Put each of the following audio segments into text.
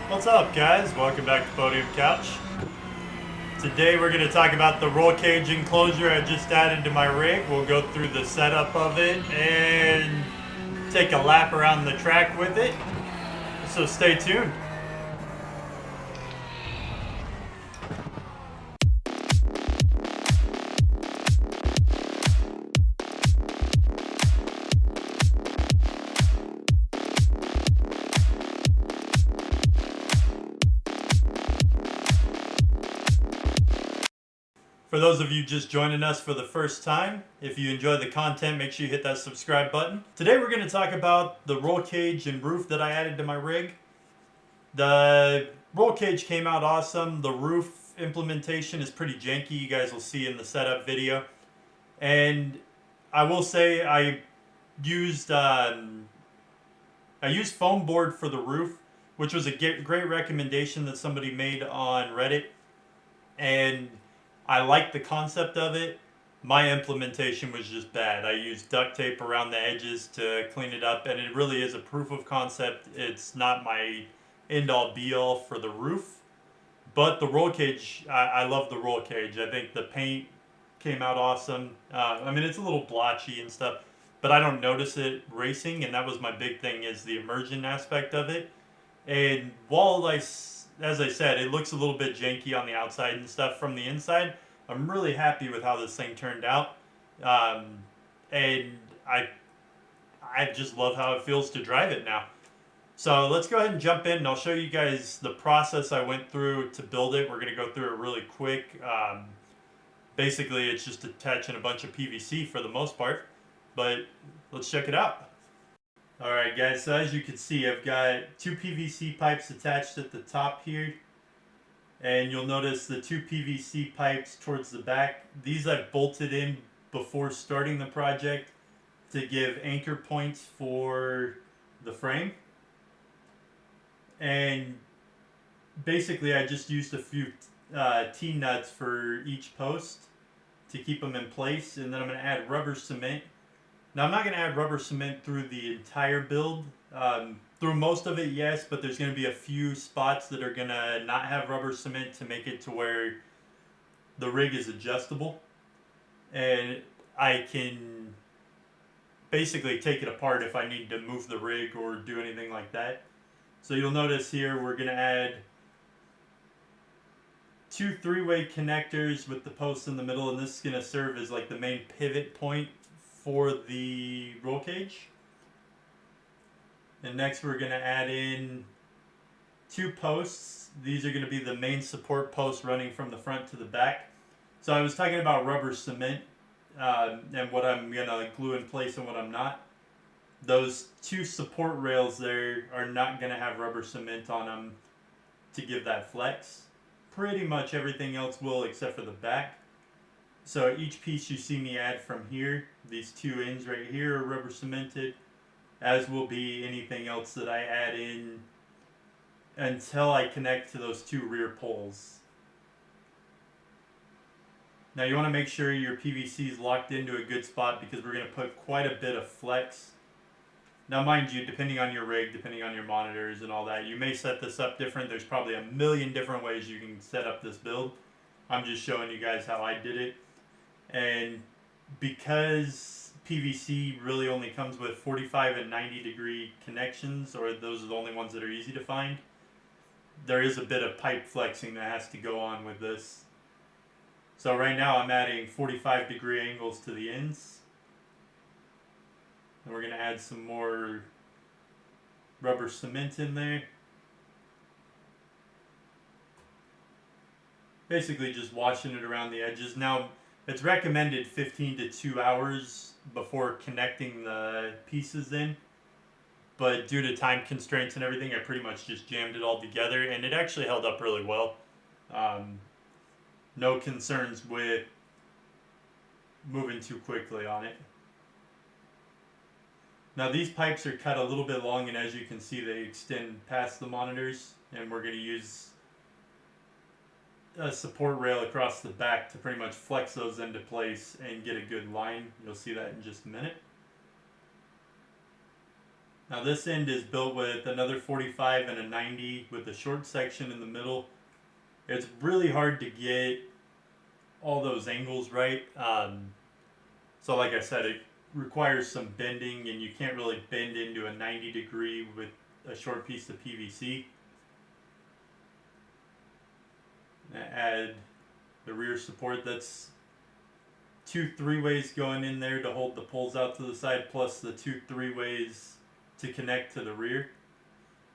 What's up, guys? Welcome back to Podium Couch. Today we're going to talk about the roll cage enclosure I just added to my rig. We'll go through the setup of it and take a lap around the track with it. So stay tuned. For those of you just joining us for the first time, if you enjoy the content, make sure you hit that subscribe button. Today we're going to talk about the roll cage and roof that I added to my rig. The roll cage came out awesome. The roof implementation is pretty janky. You guys will see in the setup video. And I will say used I used foam board for the roof, which was a great recommendation that somebody made on Reddit. And I liked the concept of it. My implementation was just bad. I used duct tape around the edges to clean it up, and it really is a proof of concept. It's not my end all be all for the roof. But the roll cage, I love the roll cage. I think the paint came out awesome. I mean, it's a little blotchy and stuff, but I don't notice it racing, and that was my big thing, is the immersion aspect of it. And while as I said, it looks a little bit janky on the outside and stuff, from the inside, I'm really happy with how this thing turned out. And I just love how it feels to drive it now. So let's go ahead and jump in, and I'll show you guys the process I went through to build it. We're going to go through it really quick. Basically, it's just attaching a bunch of PVC for the most part, but let's check it out. Alright guys, so as you can see, I've got two PVC pipes attached at the top here. And you'll notice the two PVC pipes towards the back. These I've bolted in before starting the project to give anchor points for the frame. And basically I just used a few T-nuts for each post to keep them in place. And then I'm going to add rubber cement. Now, I'm not going to add rubber cement through the entire build. Through most of it, yes, but there's going to be a few spots that are going to not have rubber cement to make it to where the rig is adjustable. And I can basically take it apart if I need to move the rig or do anything like that. So you'll notice here we're going to add two three-way connectors with the post in the middle, and this is going to serve as like the main pivot point for the roll cage. And next we're going to add in two posts. These are going to be the main support posts running from the front to the back. So I was talking about rubber cement and what I'm going to glue in place and what I'm not. Those two support rails there are not going to have rubber cement on them to give that flex. Pretty much everything else will, except for the back. So each piece you see me add from here, these two ends right here are rubber cemented, as will be anything else that I add in until I connect to those two rear poles. Now you want to make sure your PVC is locked into a good spot, because we're going to put quite a bit of flex. Now mind you, depending on your rig, depending on your monitors and all that, you may set this up different. There's probably a million different ways you can set up this build. I'm just showing you guys how I did it. And because PVC really only comes with 45 and 90 degree connections, or those are the only ones that are easy to find, there is a bit of pipe flexing that has to go on with this. So right now I'm adding 45 degree angles to the ends. And we're going to add some more rubber cement in there. Basically just washing it around the edges. Now, it's recommended 15 to 2 hours before connecting the pieces in. But due to time constraints and everything, I pretty much just jammed it all together, and it actually held up really well. No concerns with moving too quickly on it. Now these pipes are cut a little bit long, and as you can see, they extend past the monitors, and we're going to use a support rail across the back to pretty much flex those into place and get a good line. You'll see that in just a minute. Now this end is built with another 45 and a 90 with a short section in the middle. It's really hard to get all those angles right. So like I said, it requires some bending, and you can't really bend into a 90-degree with a short piece of PVC. Add the rear support. That's two 3-ways going in there to hold the poles out to the side, plus the two 3-ways to connect to the rear.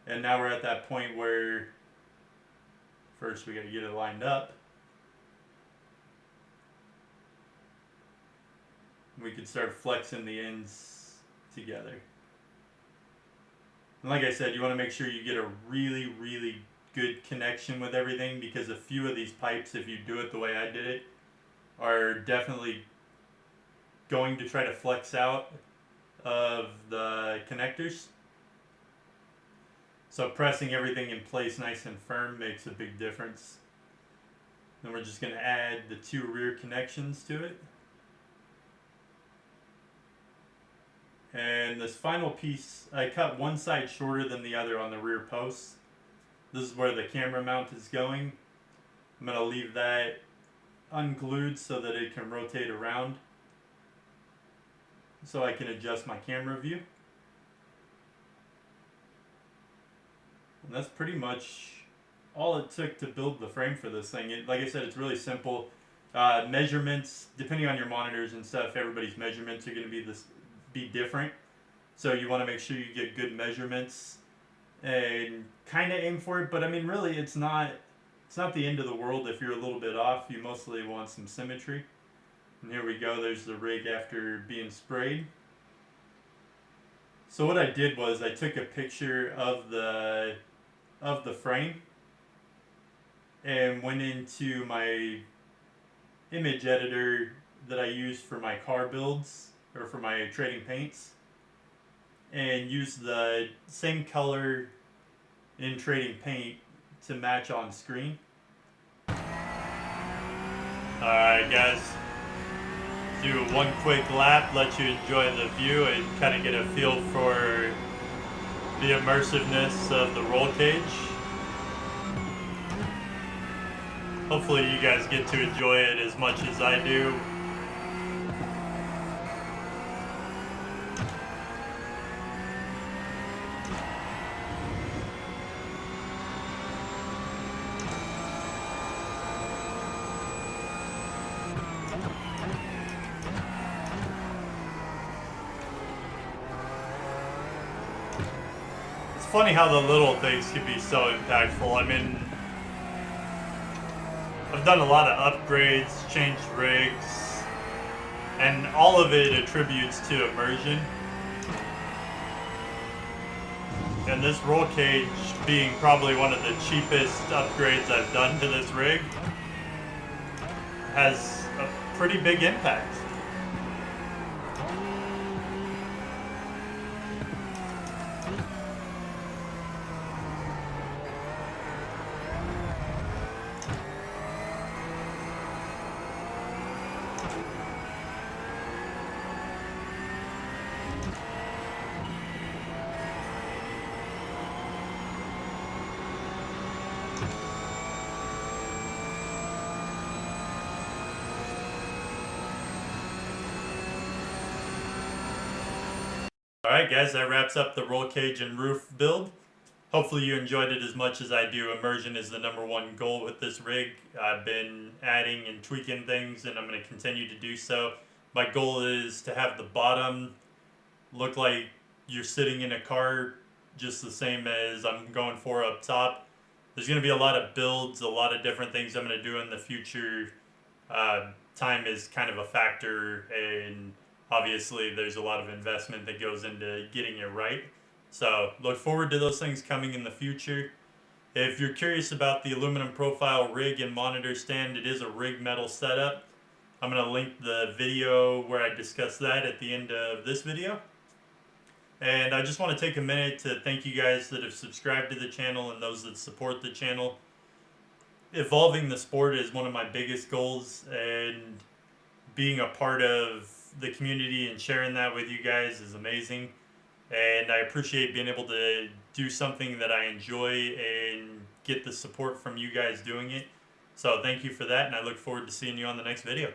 And now we're at that point where first we got to get it lined up. We can start flexing the ends together. And like I said, you want to make sure you get a really, really good connection with everything, because a few of these pipes, if you do it the way I did it, are definitely going to try to flex out of the connectors. So pressing everything in place nice and firm makes a big difference. Then we're just going to add the two rear connections to it. And this final piece, I cut one side shorter than the other on the rear posts. This is where the camera mount is going. I'm going to leave that unglued so that it can rotate around, so I can adjust my camera view. And that's pretty much all it took to build the frame for this thing. Like I said, it's really simple. Measurements, depending on your monitors and stuff, everybody's measurements are going to be different. So you want to make sure you get good measurements and kind of aim for it. But I mean, really, it's not the end of the world if you're a little bit off. You mostly want some symmetry. And here we go. There's the rig after being sprayed. So what I did was I took a picture of the frame and went into my image editor that I use for my car builds or for my trading paints, and used the same color in trading paint to match on screen. Alright guys, do one quick lap, let you enjoy the view and kind of get a feel for the immersiveness of the roll cage. Hopefully you guys get to enjoy it as much as I do. It's funny how the little things can be so impactful. I mean, I've done a lot of upgrades, changed rigs, and all of it attributes to immersion. And this roll cage being probably one of the cheapest upgrades I've done to this rig has a pretty big impact. Alright guys, that wraps up the roll cage and roof build. Hopefully you enjoyed it as much as I do. Immersion is the #1 goal with this rig. I've been adding and tweaking things, and I'm going to continue to do so. My goal is to have the bottom look like you're sitting in a car, just the same as I'm going for up top. There's going to be a lot of builds, a lot of different things I'm going to do in the future. Time is kind of a factor, and obviously there's a lot of investment that goes into getting it right. So look forward to those things coming in the future. If you're curious about the aluminum profile rig and monitor stand, it is a rig metal setup. I'm going to link the video where I discuss that at the end of this video. And I just want to take a minute to thank you guys that have subscribed to the channel and those that support the channel. Evolving the sport is one of my biggest goals, and being a part of the community and sharing that with you guys is amazing. and I appreciate being able to do something that I enjoy and get the support from you guys doing it. So thank you for that, and I look forward to seeing you on the next video.